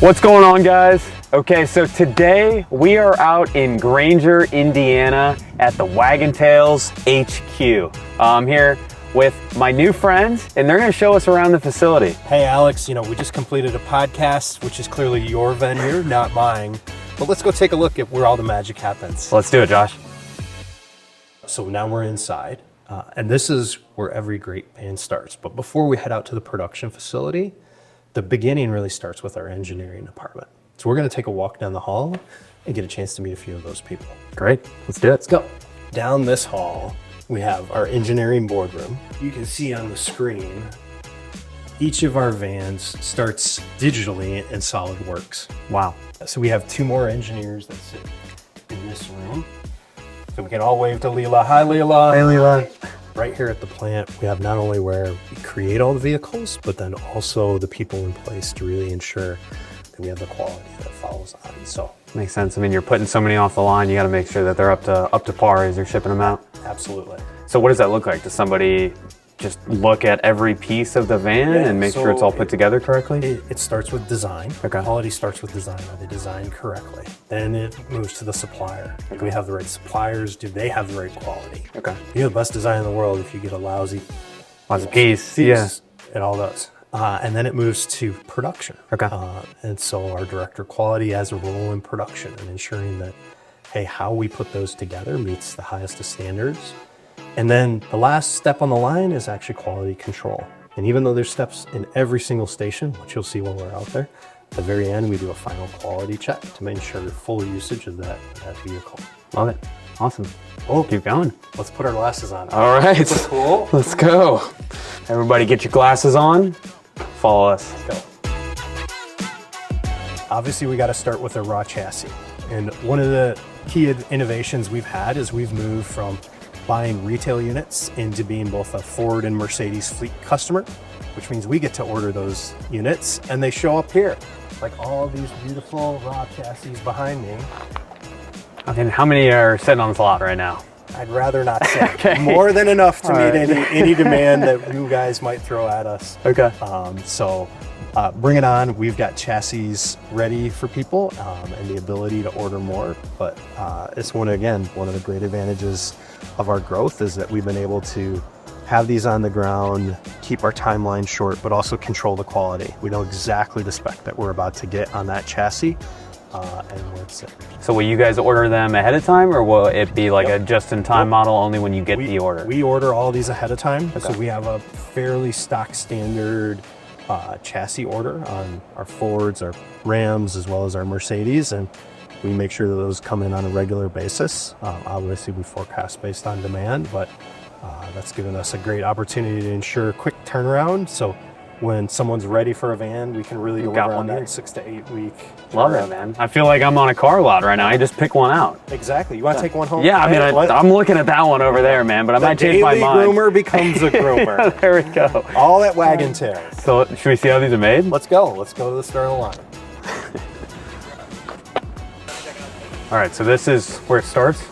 What's going on, guys? Okay, so today we are out in Granger, Indiana at the Wag'N HQ. I'm here with my new friends and they're gonna show us around the facility. Hey Alex, we just completed a podcast, which is clearly your venue, not mine. But let's go take a look at where all the magic happens. Let's do it, Josh. So now we're inside, and this is where every great band starts. But before we head out to the production facility, the beginning really starts with our engineering department. So we're gonna take a walk down the hall and get a chance to meet a few of those people. Great, let's do it. Let's go. Down this hall, we have our engineering boardroom. You can see on the screen, each of our vans starts digitally in SolidWorks. Wow. So we have two more engineers that sit in this room. So we can all wave to Leela. Hi, Leela. Hey, Leela. Right here at the plant, we have not only where we create all the vehicles, but then also the people in place to really ensure that we have the quality that follows on. So makes sense. I mean, you're putting so many off the line, you got to make sure that they're up to par as you're shipping them out. Absolutely. So what does that look like? Does somebody just look at every piece of the van and make sure it's all put together correctly? It starts with design. Okay. Quality starts with design. Are they designed correctly? Then it moves to the supplier. Do we have the right suppliers? Do they have the right quality? Okay. You have the best design in the world if you get a lousy piece. Yeah. It all does. And then it moves to production. Okay. And so our director of quality has a role in production and ensuring that, hey, how we put those together meets the highest of standards. And then the last step on the line is actually quality control. And even though there's steps in every single station, which you'll see when we're out there, at the very end, we do a final quality check to make sure full usage of that vehicle. Love it. Awesome. Oh, keep going. Let's put our glasses on. All right. Cool. Let's go. Everybody get your glasses on. Follow us. Let's go. Obviously, we got to start with a raw chassis. And one of the key innovations we've had is we've moved from buying retail units into being both a Ford and Mercedes fleet customer, which means we get to order those units and they show up here. Like all these beautiful raw chassis behind me. Okay, how many are sitting on the lot right now? I'd rather not say. Okay. More than enough to All meet right. any demand that you guys might throw at us. Okay. So bring it on. We've got chassis ready for people and the ability to order more. But it's one of the great advantages of our growth is that we've been able to have these on the ground, keep our timeline short, but also control the quality. We know exactly the spec that we're about to get on that chassis and where it's sitting. So will you guys order them ahead of time or will it be like a just-in-time model only when you get the order? We order all these ahead of time. Okay. So we have a fairly stock standard chassis order on our Fords, our Rams, as well as our Mercedes. And we make sure that those come in on a regular basis. Obviously, we forecast based on demand, but that's given us a great opportunity to ensure quick turnaround. So when someone's ready for a van, we can really deliver on that 6 to 8 week. Love it, man. I feel like I'm on a car lot right now. I just pick one out. Exactly. You want to take one home? Yeah, I mean, I'm looking at that one over there, man, but I might change my mind. The groomer becomes a groomer. There we go. All that Wag'N tails. So should we see how these are made? Let's go. Let's go to the start of the line. All right, so this is where it starts?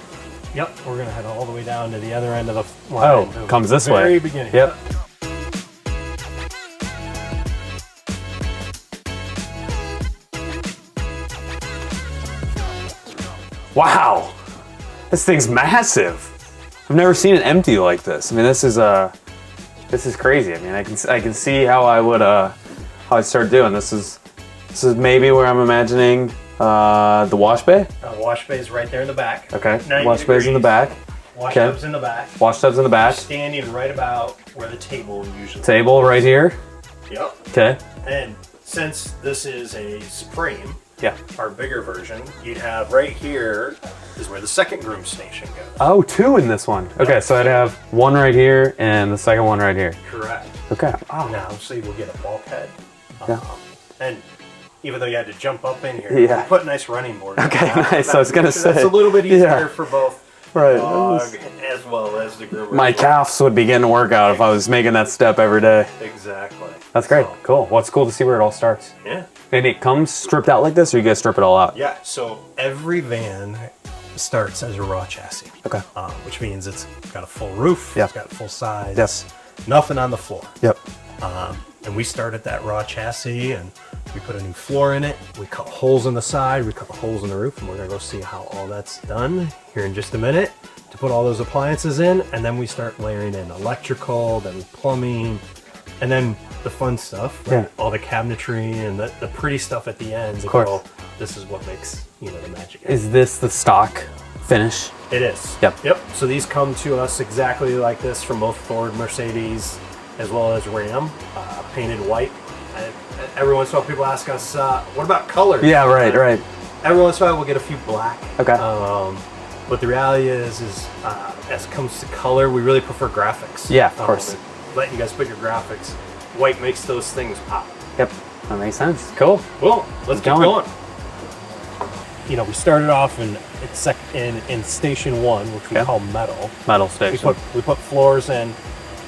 Yep, we're gonna head all the way down to the other end of the line. Oh, comes this way. Very beginning. Yep. Wow, this thing's massive. I've never seen it empty like this. I mean, this is crazy. I mean, I can see how I'd start doing this. Is maybe where I'm imagining the wash bay. Wash bay is right there in the back. Okay, 90 wash bay's in the back. Wash tub's in the back. Wash tub's in the back. Standing right about where the table usually Table right here. Yep. Okay. And since this is a Supreme, Yeah. our bigger version, you'd have right here is where the second groom station goes. Oh, two in this one. Okay, so I'd have one right here and the second one right here. Correct. Okay. Now, so we'll get a bulkhead. Yeah. And even though you had to jump up in here, Yeah. we put a nice running board. Okay, nice. I was gonna say. That's a little bit easier Yeah. for both Right. the dog as well as the groomer. My calves would be getting a workout if I was making that step every day. Exactly. That's great. So, Cool. Well, it's cool to see where it all starts. yeah. And it comes stripped out like this, or you guys strip it all out? Yeah. So every van starts as a raw chassis. Okay. Which means it's got a full roof. Yeah. It's got full size. Yes. Nothing on the floor. Yep. And we start at that raw chassis and We put a new floor in it. We cut holes in the side. We cut the holes in the roof, and we're gonna go see how all that's done here in just a minute to put all those appliances in, and then we start layering in electrical, then plumbing, and then the fun stuff, right? All the cabinetry and the pretty stuff at the end. Of course. This is what makes, you know, the magic. Is this the stock finish? It is. Yep. So these come to us exactly like this from both Ford, Mercedes, as well as Ram, painted white. Every once in a while people ask us, what about colors? Yeah, right. Every once in a while we'll get a few black. Okay. But the reality is as it comes to color, we really prefer graphics. Yeah, of course. Let you guys put your graphics. White makes those things pop. Yep, that makes sense. Cool. Well, let's keep going. You know, we started off in station 1, which we call metal. Metal station. We put floors in.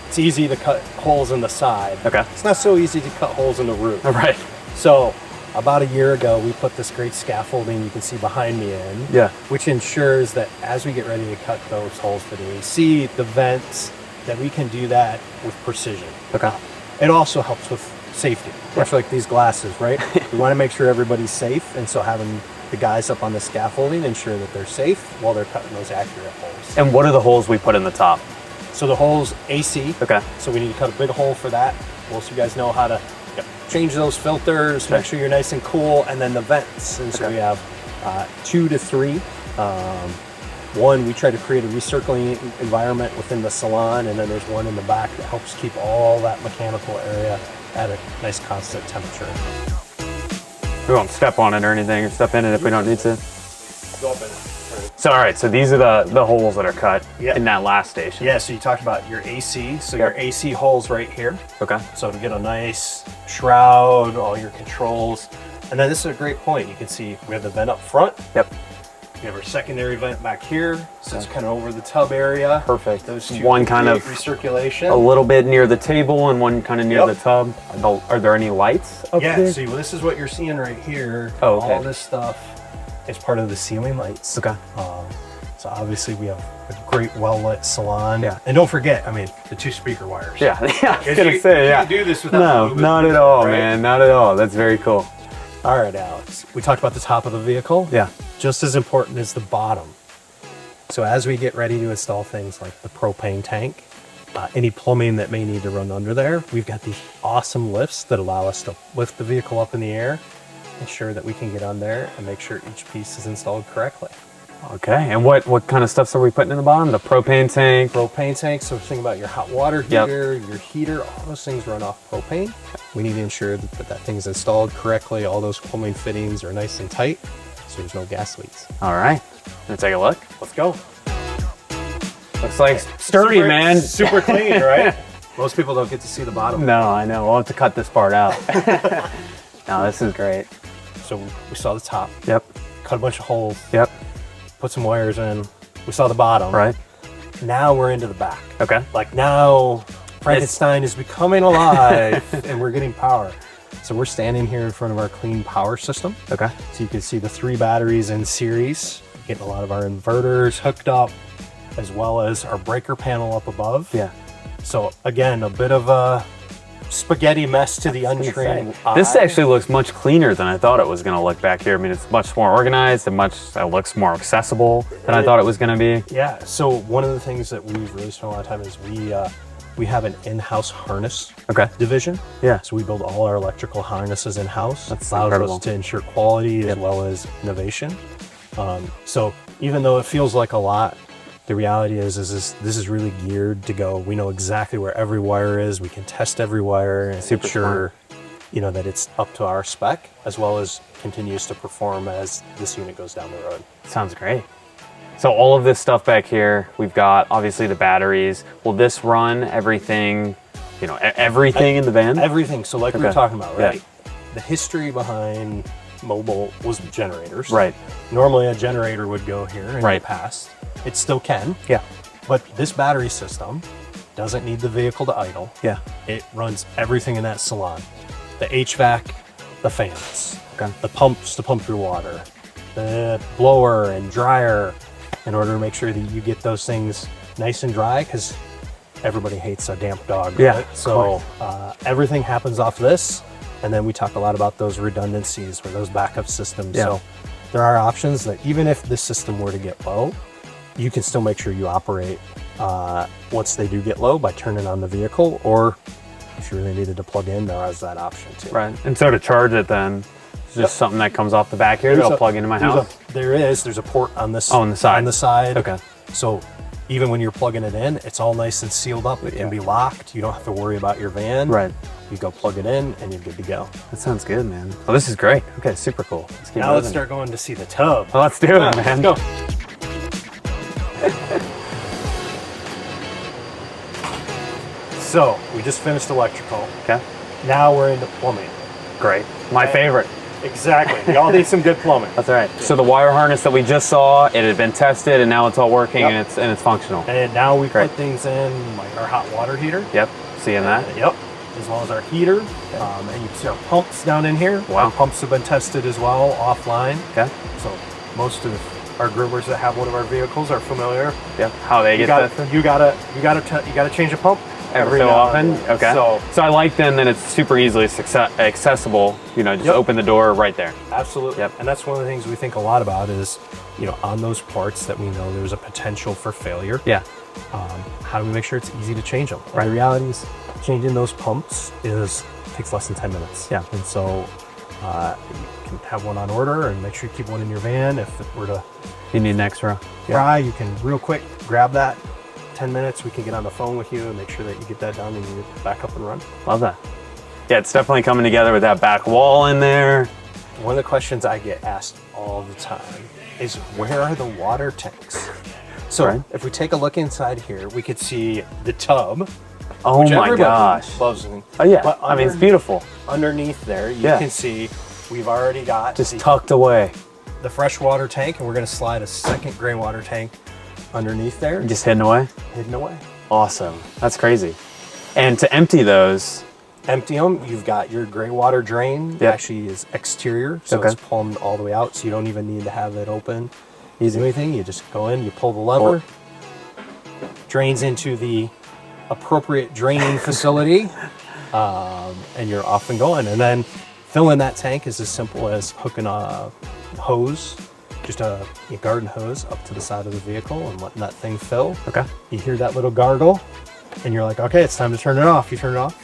It's easy to cut holes in the side. Okay. It's not so easy to cut holes in the roof. All right. So about a year ago, we put this great scaffolding you can see behind me in. Yeah. Which ensures that as we get ready to cut those holes for the AC, the vents, that we can do that with precision. Okay. It also helps with safety, much like these glasses, right? We want to make sure everybody's safe, and so having the guys up on the scaffolding ensure that they're safe while they're cutting those accurate holes. And what are the holes we put in the top? So the hole's AC. Okay. So we need to cut a big hole for that. Most of you guys know how to change those filters, make sure you're nice and cool, and then the vents. And so we have 2 to 3. One, we try to create a recirculating environment within the salon, and then there's one in the back that helps keep all that mechanical area at a nice constant temperature. We won't step on it or anything, or step in it if we don't need to. Go up in it. So, all right, so these are the holes that are cut in that last station. Yeah, so you talked about your AC. So your AC hole's right here. Okay. So to get a nice shroud, all your controls. And then this is a great point. You can see we have the vent up front. Yep. We have our secondary vent back here. So it's kind of over the tub area. Perfect. Those two one kind of recirculation. A little bit near the table and one kind of near the tub. Are there any lights up there? Yeah, so this is what you're seeing right here. Oh, okay. All this stuff is part of the ceiling lights. Okay. So obviously we have a great well-lit salon. Yeah. And don't forget, I mean, the 2 speaker wires. Yeah, I was going to say, You do this without moving, not at all, right? man. Not at all. That's very cool. All right, Alex. We talked about the top of the vehicle. Yeah. Just as important is the bottom. So as we get ready to install things like the propane tank, any plumbing that may need to run under there, we've got these awesome lifts that allow us to lift the vehicle up in the air, ensure that we can get on there and make sure each piece is installed correctly. Okay, and what kind of stuff are we putting in the bottom? The propane tank? Propane tank, so think about your hot water heater, your heater, all those things run off propane. We need to ensure that thing's installed correctly, all those plumbing fittings are nice and tight, so there's no gas leaks. All right, let's take a look. Let's go. Looks like sturdy, man. Super clean, right? Most people don't get to see the bottom. No, I know. We'll have to cut this part out. No, this is great. So we saw the top. Yep. Cut a bunch of holes. Yep. Put some wires in. We saw the bottom. Right. Now we're into the back. Okay. Like now Frankenstein is becoming alive and we're getting power. So we're standing here in front of our clean power system. Okay. So you can see the 3 batteries in series, getting a lot of our inverters hooked up, as well as our breaker panel up above. Yeah. So again, a bit of a spaghetti mess to the untrained eye. This actually looks much cleaner than I thought it was going to look back here. I mean, it's much more organized and it looks more accessible than I thought it was going to be. Yeah. So one of the things that we've really spent a lot of time is we have an in-house harness division. Yeah. So we build all our electrical harnesses in-house. That's allows incredible. us to ensure quality as well as innovation. So even though it feels like a lot, the reality is this is really geared to go. We know exactly where every wire is. We can test every wire and Super ensure, that it's up to our spec, as well as continues to perform as this unit goes down the road. Sounds great. So all of this stuff back here, we've got obviously the batteries. Will this run everything, everything in the van? Everything. So like we were talking about, right? Yeah. The history behind mobile was generators. Right. Normally a generator would go here in the past. It still can. Yeah. But this battery system doesn't need the vehicle to idle. Yeah. It runs everything in that salon. The HVAC, the fans, Okay. the pumps to pump your water, the blower and dryer, in order to make sure that you get those things nice and dry, because everybody hates a damp dog. Yeah, Right? So everything happens off this. And then we talk a lot about those redundancies or those backup systems. Yeah. So there are options that even if the system were to get low, you can still make sure you operate once they do get low by turning on the vehicle, or if you really needed to plug in, there is that option too. Right. And so to charge it then, it's just something that comes off the back here that'll plug into my house? There's a port on this. Oh, on the side. On the side. Okay. So even when you're plugging it in, it's all nice and sealed up. It can be locked. You don't have to worry about your van. Right. You go plug it in and you're good to go. That sounds good, man. Oh, this is great. Okay, super cool. Now let's start going to see the tub. Well, let's do it, man. Let's go. So we just finished electrical. Okay. Now we're into plumbing. Great. My favorite. Exactly. Y'all need some good plumbing. That's right. So the wire harness that we just saw, it had been tested, and now it's all working and it's functional. And now we put things in like our hot water heater. Yep. Seeing that. Yep. As well as our heater. And you can see our pumps down in here. Wow. Our pumps have been tested as well offline. Okay. So most of our groomers that have one of our vehicles are familiar. Yep. How they get tested. You gotta change a pump every so often. Okay. So I like then that it's super easily accessible. You know, just open the door right there. Absolutely. Yep. And that's one of the things we think a lot about is, you know, on those parts that we know there's a potential for failure. Yeah. How do we make sure it's easy to change them? Right. The reality is changing those pumps takes less than 10 minutes. Yeah. And so you can have one on order and make sure you keep one in your van. If it were to you need an extra fry, you can real quick grab that. 10 minutes, we can get on the phone with you and make sure that you get that done and you get back up and run. Love that. Yeah, it's definitely coming together with that back wall in there. One of the questions I get asked all the time is, where are the water tanks? So if we take a look inside here, we could see the tub. Oh my gosh. Loves. Oh yeah, but I mean, it's beautiful. Underneath there, you can see we've already got just tucked away the fresh water tank, and we're gonna slide a second gray water tank underneath there. Just hidden away? Hidden away. Awesome. That's crazy. And to empty those, empty them, you've got your gray water drain. Actually is exterior, so it's plumbed all the way out, so you don't even need to have it open. Easy. Anything, you just go in, you pull the lever, drains into the appropriate draining facility, and you're off and going. And then filling that tank is as simple as hooking a hose, just a garden hose, up to the side of the vehicle and letting that thing fill. Okay. You hear that little gargle, and you're like, okay, it's time to turn it off. You turn it off.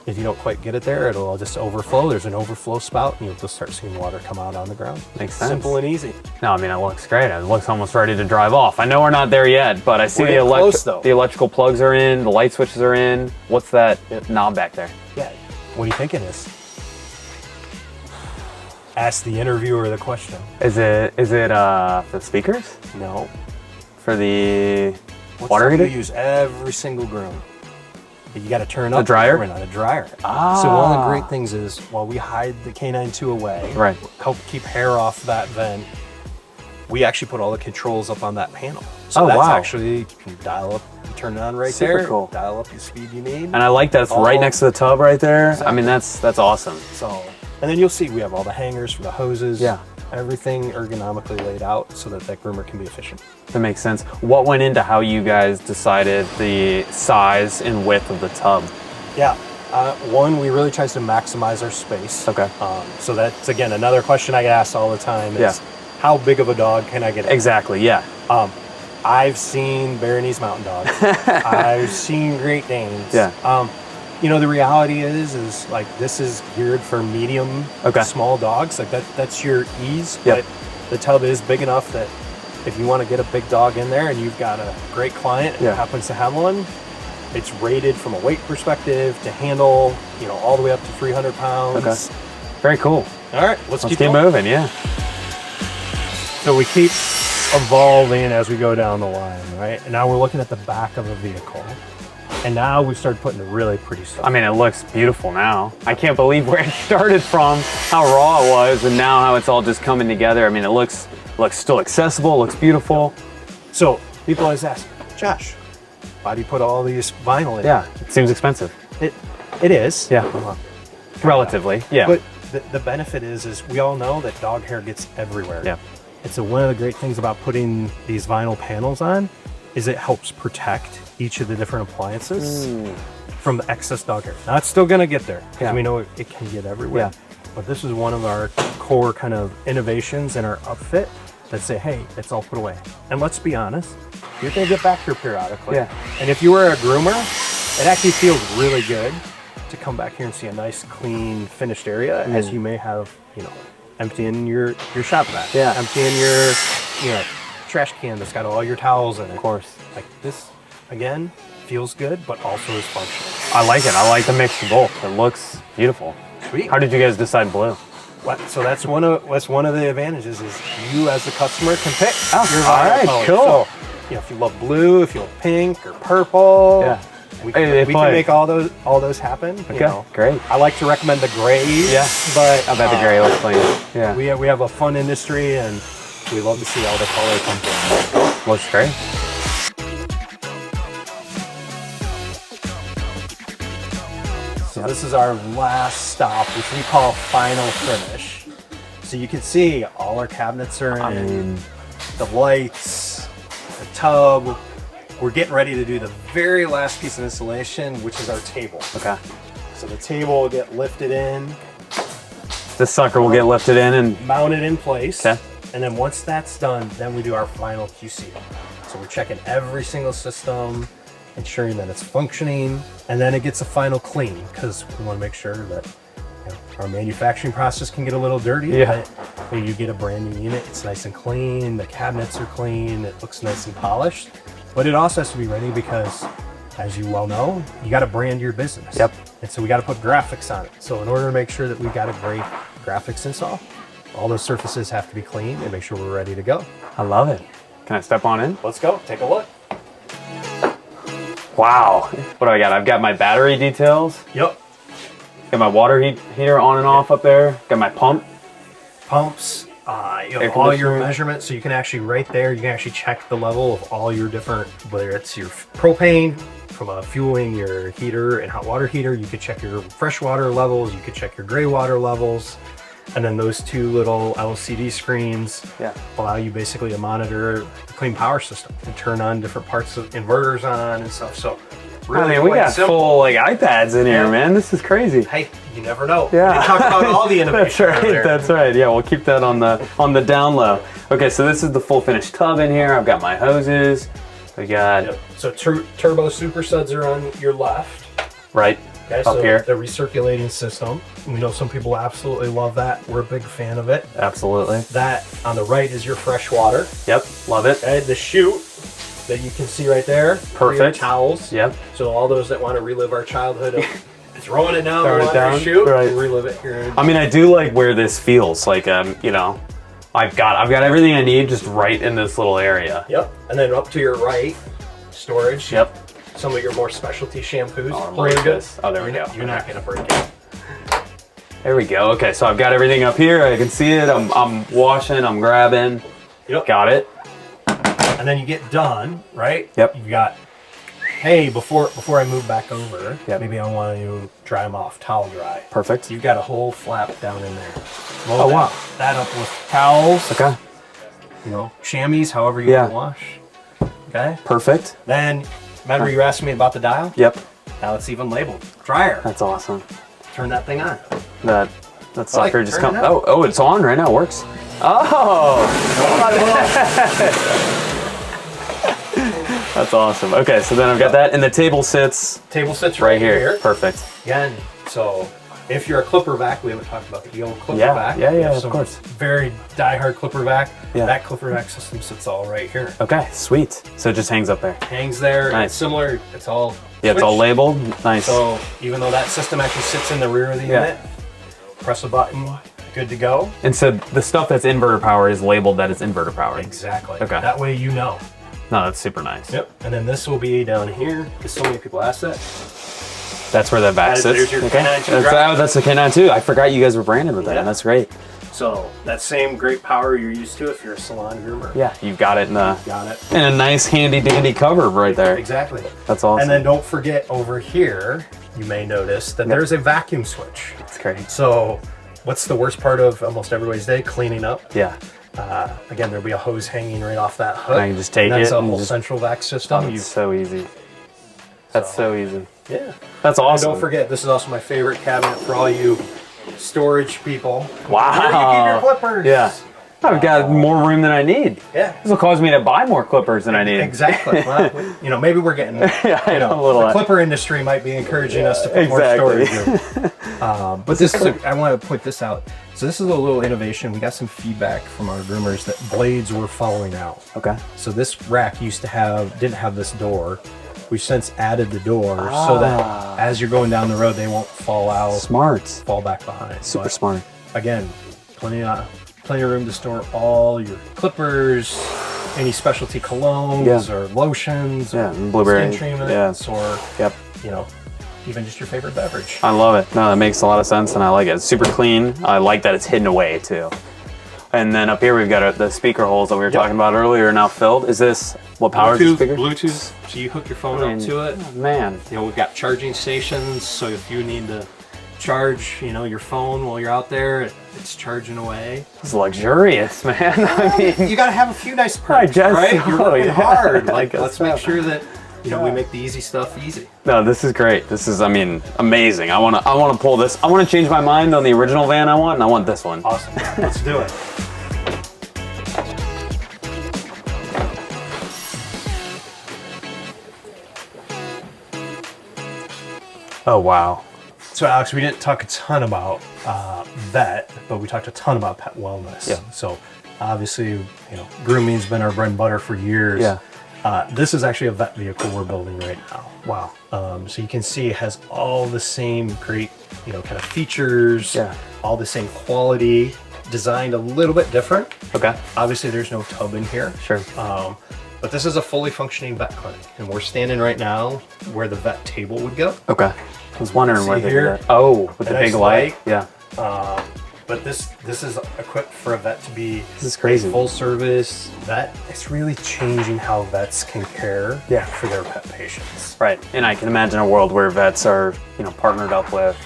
If you don't quite get it there, it'll just overflow. There's an overflow spout, and you'll just start seeing water come out on the ground. Makes sense. Simple and easy. No, I mean, it looks great. It looks almost ready to drive off. I know we're not there yet, but I see the electrical plugs are in, the light switches are in. What's that knob back there? Yeah. What do you think it is? Ask the interviewer the question. Is it for the speakers? No. For the water heater? You use every single groom. You got to turn up the dryer. On a dryer. So one of the great things is, while we hide the canine 2 away, help keep hair off that vent, we actually put all the controls up on that panel. So that's actually, you can dial up, you turn it on right there. Super cool. Dial up the speed you need. And I like that it's right next to the tub right there. Exactly. I mean, that's awesome. So, and then you'll see we have all the hangers for the hoses. Yeah. Everything ergonomically laid out so that groomer can be efficient. That makes sense. What went into how you guys decided the size and width of the tub? Yeah. One, we really tries to maximize our space. Okay. So that's, again, another question I get asked all the time is, how big of a dog can I get? Exactly, yeah. I've seen Bernese Mountain Dogs. I've seen Great Danes. Yeah. You know, the reality is like, this is geared for medium, small dogs. Like that's your ease. Yep. But the tub is big enough that if you want to get a big dog in there and you've got a great client who happens to have one, it's rated from a weight perspective to handle, you know, all the way up to 300 pounds. Okay. Very cool. All right, let's keep moving. Yeah. So we keep evolving as we go down the line, right? And now we're looking at the back of a vehicle. And now we started putting the really pretty stuff. I mean, it looks beautiful now. I can't believe where it started from, how raw it was, and now how it's all just coming together. I mean, it looks still accessible, looks beautiful. So people always ask, Josh, why do you put all these vinyl in? Yeah, it seems expensive. It is. Yeah, relatively. Yeah. But the benefit is we all know that dog hair gets everywhere. Yeah. And so one of the great things about putting these vinyl panels on is it helps protect each of the different appliances from the excess dog hair. Now it's still gonna get there, because Yeah. we know it can get everywhere. Yeah. But this is one of our core kind of innovations in our upfit that say, hey, it's all put away. And let's be honest, you're gonna get back here periodically. Yeah. And if you were a groomer, it actually feels really good to come back here and see a nice, clean, finished area, as you may have, you know, emptying your shop vac. Yeah. Emptying your, you know, trash can that's got all your towels in it. Of course. Like this, again, feels good, but also is functional. I like it. I like the mix of both. It looks beautiful. Sweet. How did you guys decide blue? So that's one of the advantages is you as the customer can pick your all vinyl right, color. cool. So, you know, if you love blue, if you love pink or purple, Yeah. we Hey, can make all those happen. You Okay, know. great. I like to recommend the grays. Yeah. But I bet the gray looks clean. Yeah. we have a fun industry, and we love to see all the color come through. Looks great. So this is our last stop, which we call final finish. So you can see all our cabinets are in, the lights, the tub. We're getting ready to do the very last piece of installation, which is our table. Okay. So the table will get lifted in, This sucker will get lifted in and mounted in place. Okay. And then once that's done, then we do our final QC. So we're checking every single system, ensuring that it's functioning, and then it gets a final clean, because we want to make sure that, you know, our manufacturing process can get a little dirty. Yeah. But when you get a brand new unit, it's nice and clean, the cabinets are clean, it looks nice and polished. But it also has to be ready because, as you well know, you got to brand your business. Yep. And so we got to put graphics on it. So in order to make sure that we've got a great graphics install, all those surfaces have to be clean and make sure we're ready to go. I love it. Can I step on in? Let's go, take a look. Wow. What do I got? I've got my battery details. Yep. Got my water heater on and off up there. Got my pump. Pumps, you Air know, all your conditioner. measurements, so you can actually right there, you can actually check the level of all your different, whether it's your propane, from fueling your heater and hot water heater, you could check your fresh water levels, you could check your gray water levels, and then those two little LCD screens Yeah. allow you basically to monitor the clean power system and turn on different parts of inverters on and stuff. So I mean, we quite got simple. full like iPads in here, Yeah. man. This is crazy. Hey, you never know. Yeah. We talk about all the innovation. That's right. earlier. That's right. Yeah, we'll keep that on the down low. Okay, so this is the full finished tub in here. I've got my hoses. We got Yep. So turbo super suds are on your left. right Okay, up so here. the recirculating system. We know some people absolutely love that. We're a big fan of it. Absolutely. That on the right is your fresh water. Yep. Love it. Okay, the chute that you can see right there. for your Perfect. towels. Yep. So all those that want to relive our childhood of throwing it down Throwing the it water down, chute, right. relive it here. I mean, I do like where this feels like. You know, I've got everything I need just right in this little area. Yep. And then up to your right, storage. Yep. Some of your more specialty shampoos. Oh, I'm Brand like good. this. Oh, there we go. You're not gonna break it. There we go. Okay, so I've got everything up here. I can see it. I'm washing. I'm grabbing. Yep. Got it. And then you get done, right? Yep. You got, hey, before I move back over, Yep. maybe I want to dry them off, towel dry. Perfect. You've got a whole flap down in there. Oh, wow. That up with towels, Okay. you know, chamois, however you Yeah. want to wash. Okay. Perfect. Then, remember you asked me about the dial? Yep. Now it's even labeled. Dryer. That's awesome. Turn that thing on. That sucker just turn come. it up. Oh, it's on right now. It works. Oh. That's awesome. Okay, so then I've got that, and the table sits Table sits right here. Perfect. Again, so if you're a clipper vac, we haven't talked about the old clipper Yeah, vac. yeah, We have of some course. Very diehard clipper vac. Yeah. That clipper vac system sits all right here. Okay, sweet. So it just hangs up there. Hangs there. Nice. It's similar. It's all. Yeah, it's all switched. labeled. Nice. So even though that system actually sits in the rear of the Yeah. unit, press a button, good to go. And so the stuff that's inverter powered is labeled that it's inverter powered. Exactly. Okay. That way you know. No, that's super nice. Yep. And then this will be down here, because so many people ask that. That's where that back sits. There's your K9 2 That's, drive. that's the K9 too. I forgot you guys were branded with that. Yeah. That's great. So that same great power you're used to if you're a salon groomer. Yeah, you've got it in a Got it. in a nice handy dandy cover right there. Exactly. That's awesome. And then don't forget over here, you may notice that there's a vacuum switch. That's great. So what's the worst part of almost everybody's day? Cleaning up. Yeah. Again, there'll be a hose hanging right off that hook. And I can just take That's it a and whole just- central vac system. It's so easy. That's so easy. Yeah. That's And awesome. don't forget, this is also my favorite cabinet for all you storage people. Wow. Where do you keep your clippers? Yeah. I've got more room than I need. Yeah. This will cause me to buy more clippers than I need. Exactly. Well, maybe we're getting Yeah, I know, a little. the clipper industry might be encouraging us to put more Exactly. storage in. But this is I want to point this out. So this is a little innovation. We got some feedback from our groomers that blades were falling out. Okay. So this rack didn't have this door. We've since added the door so that as you're going down the road, they won't fall out, Smart. fall back behind. Super But smart. again, plenty of room to store all your clippers, any specialty colognes or lotions, Yeah, or and blueberry. skin treatments, or Yep. even just your favorite beverage. I love it. No, that makes a lot of sense, and I like it. It's super clean. I like that it's hidden away too. And then up here we've got the speaker holes that we were talking about earlier are now filled. Is this what powers the speaker? Bluetooth. So you hook your phone up to it. Oh, man. We've got charging stations, so if you need to charge, your phone while you're out there, it's charging away. It's luxurious, man. I mean, You got to have a few nice perks, guess right? so, You're working yeah. hard. I Like, guess let's so. make sure that we make the easy stuff easy. no, this is great. This is, amazing. I wanna pull this. I wanna change my mind on the original van I want, and I want this one. Awesome. Let's do it. Oh wow. So, Alex, we didn't talk a ton about vet, but we talked a ton about pet wellness. Yeah. So, obviously, grooming's been our bread and butter for years. Yeah. This is actually a vet vehicle we're building right now. Wow. So you can see it has all the same great, kind of features. Yeah. All the same quality, designed a little bit different. Okay. Obviously, there's no tub in here. Sure. But this is a fully functioning vet clinic, and we're standing right now where the vet table would go. Okay. I was wondering where See they here? did that. Oh, with the A nice big light. light. Yeah. But this is equipped for a vet to be This is crazy. a full service vet. It's really changing how vets can care for their pet patients. Right. And I can imagine a world where vets are, partnered up with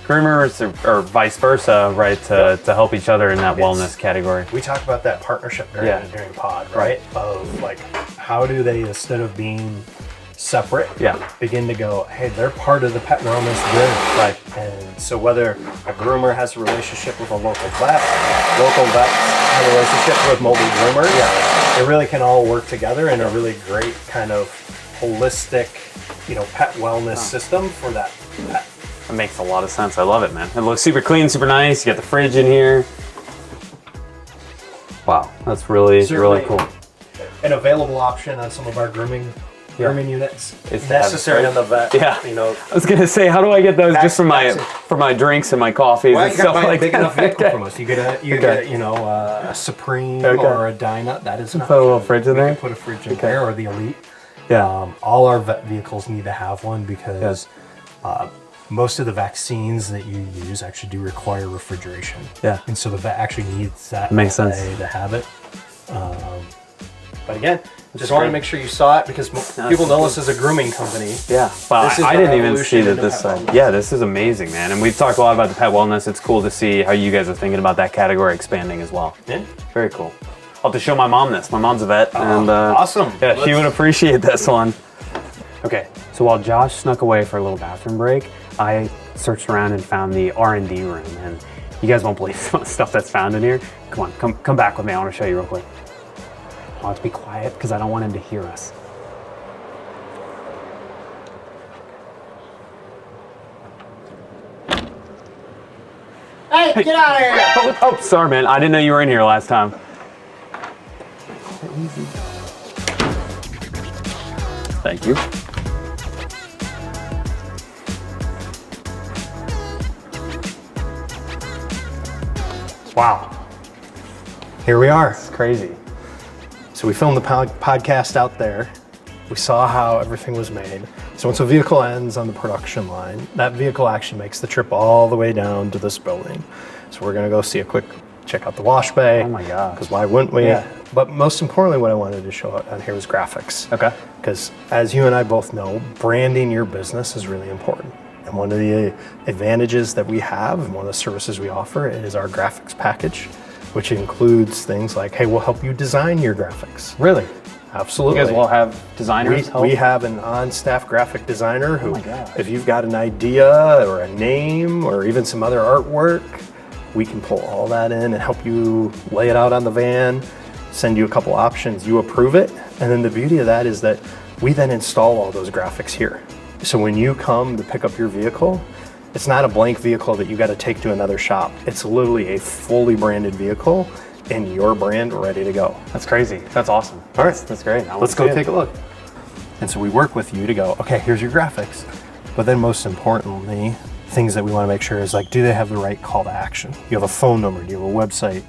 groomers or vice versa, right, to help each other in that wellness category. We talked about that partnership during pod, right? Of like, how do they, instead of being separate, begin to go, hey, they're part of the pet wellness grid. Right. And so whether a groomer has a relationship with a local vets have a relationship with mobile groomers, they really can all work together in a really great kind of holistic, pet wellness system for that pet. It makes a lot of sense. I love it, man. It looks super clean, super nice. You got the fridge in here. Wow, that's really Certainly cool. An available option on some of our grooming units. It's to have necessary it, on the vet. Yeah. I was gonna say, how do I get those just for my drinks and my coffees Well, and you got stuff a like big that? enough vehicle from us. You get a Supreme or a Dyna. That is enough. Put a little fridge in there? Put a fridge in there, or the Elite. Yeah. All our vet vehicles need to have one because most of the vaccines that you use actually do require refrigeration. Yeah. And so the vet actually needs that Makes sense. to have it. But again, just wanted to make sure you saw it because people know us as a grooming company. Yeah. Wow. This is I the didn't even see revolution that into this pet side. wellness. Yeah, this is amazing, man. And we've talked a lot about the pet wellness. It's cool to see how you guys are thinking about that category expanding as well. Yeah. Very cool. I'll have to show my mom this. My mom's a vet. and awesome. Yeah, she would appreciate this one. Okay, so while Josh snuck away for a little bathroom break, I searched around and found the R&D room, and you guys won't believe some of the stuff that's found in here. Come on, come back with me. I want to show you real quick. I want to be quiet because I don't want him to hear us. Hey, get out of here! Oh, sorry, man. I didn't know you were in here last time. Thank you. Wow. Here we are. It's crazy. So we filmed the podcast out there. We saw how everything was made. So once a vehicle ends on the production line, that vehicle actually makes the trip all the way down to this building. So we're gonna go check out the wash bay. Oh my gosh. Because why wouldn't we? Yeah. But most importantly, what I wanted to show on here was graphics. Okay. Because as you and I both know, branding your business is really important. And one of the advantages that we have and one of the services we offer is our graphics package, which includes things like, hey, we'll help you design your graphics. Really? Absolutely. You guys will have designers help? We have an on-staff graphic designer who, my gosh. if you've got an idea or a name or even some other artwork, we can pull all that in and help you lay it out on the van, send you a couple options, you approve it. And then the beauty of that is that we then install all those graphics here. So when you come to pick up your vehicle, it's not a blank vehicle that you got to take to another shop. It's literally a fully branded vehicle and your brand ready to go. That's crazy. That's awesome. All right. That's great. Let's go take a look. And so we work with you to go, okay, here's your graphics. But then most importantly, things that we want to make sure is like, do they have the right call to action? You have a phone number, do you have a website?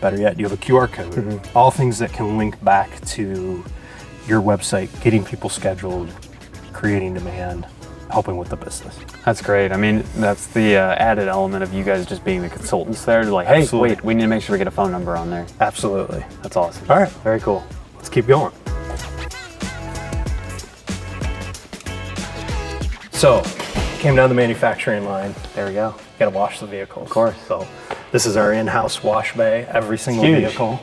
Better yet, do you have a QR code? All things that can link back to your website, getting people scheduled, creating demand, helping with the business. That's great. I mean, that's the added element of you guys just being the consultants there. Like, hey, Absolutely. wait, we need to make sure we get a phone number on there. Absolutely. That's awesome. All right, Very cool. let's keep going. So, came down the manufacturing line. There we go. Got to wash the vehicle. Of course. So, this is our in-house wash bay. Every single huge. vehicle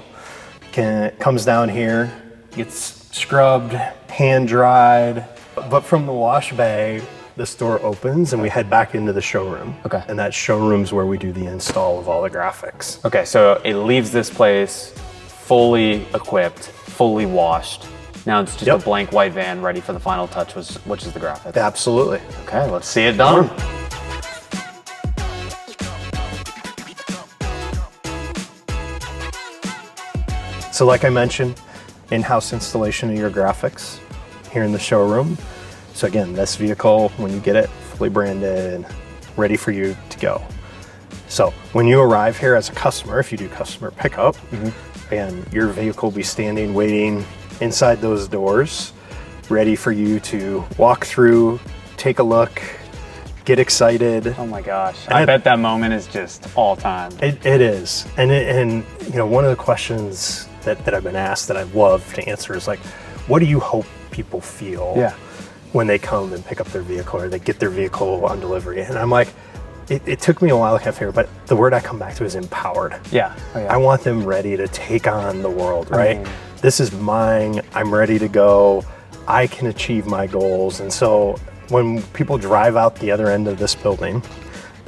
comes down here, gets scrubbed, hand dried. But from the wash bay, this door opens and we head back into the showroom. Okay. And that showroom's where we do the install of all the graphics. Okay, so it leaves this place fully equipped, fully washed. Now it's just Yep. a blank white van ready for the final touch, which is the graphics. Absolutely. Okay, let's see it done. So like I mentioned, in-house installation of your graphics here in the showroom. So again, this vehicle, when you get it, fully branded, ready for you to go. So when you arrive here as a customer, if you do customer pickup, and your vehicle will be standing, waiting inside those doors, ready for you to walk through, take a look, get excited. Oh my gosh, I bet that moment is just all time. It is. And you know, one of the questions that I've been asked that I'd love to answer is like, what do you hope people feel Yeah. when they come and pick up their vehicle or they get their vehicle on delivery? And I'm like, it took me a while to get here, but the word I come back to is empowered. Yeah. Oh, yeah. I want them ready to take on the world, right? mean- This is mine. I'm ready to go. I can achieve my goals. And so when people drive out the other end of this building,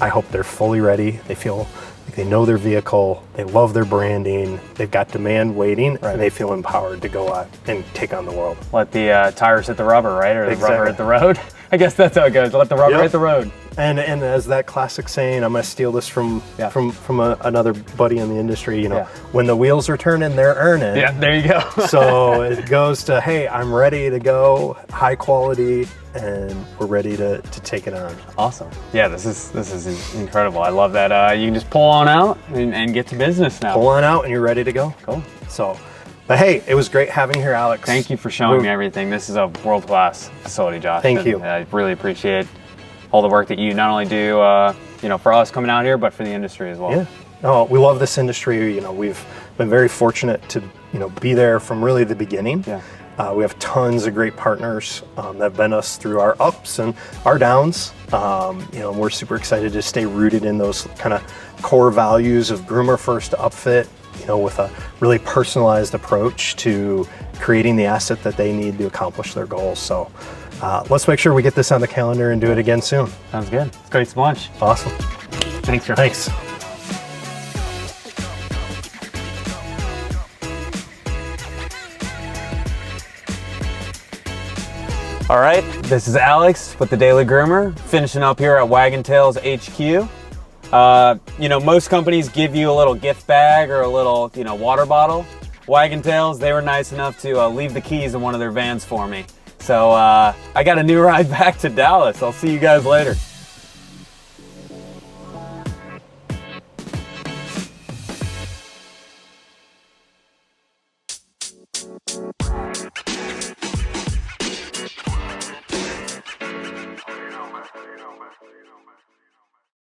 I hope they're fully ready. They feel like they know their vehicle. They love their branding. They've got demand waiting, and they feel empowered to go out and take on the world. Let the tires hit the rubber, right? Or the rubber Exactly. hit the road. I guess that's how it goes. Let the rubber Yep. hit the road. And as that classic saying, I'm gonna steal this from another buddy in the industry. You know, Yeah. when the wheels are turning, they're earning. Yeah, there you go. So it goes to, hey, I'm ready to go, high quality, and we're ready to take it on. Awesome. Yeah, this is incredible. I love that. You can just pull on out and get to business now. Pull on out and you're ready to go. Cool. So, but hey, it was great having you here, Alex. Thank you for showing me everything. This is a world-class facility, Josh. Thank and you. I really appreciate all the work that you not only do, for us coming out here, but for the industry as well. Yeah. No, we love this industry. You know, we've been very fortunate to, be there from really the beginning. Yeah. We have tons of great partners that have been us through our ups and our downs. We're super excited to stay rooted in those kind of core values of groomer first upfit, with a really personalized approach to creating the asset that they need to accomplish their goals. So let's make sure we get this on the calendar and do it again soon. Sounds good. Let's go eat some lunch. Awesome. Thanks, Josh. Thanks. All right, this is Alex with the Daily Groomer, finishing up here at Wag'N Tails HQ. Most companies give you a little gift bag or a little, water bottle. Wag'N Tails, they were nice enough to leave the keys in one of their vans for me. So I got a new ride back to Dallas. I'll see you guys later.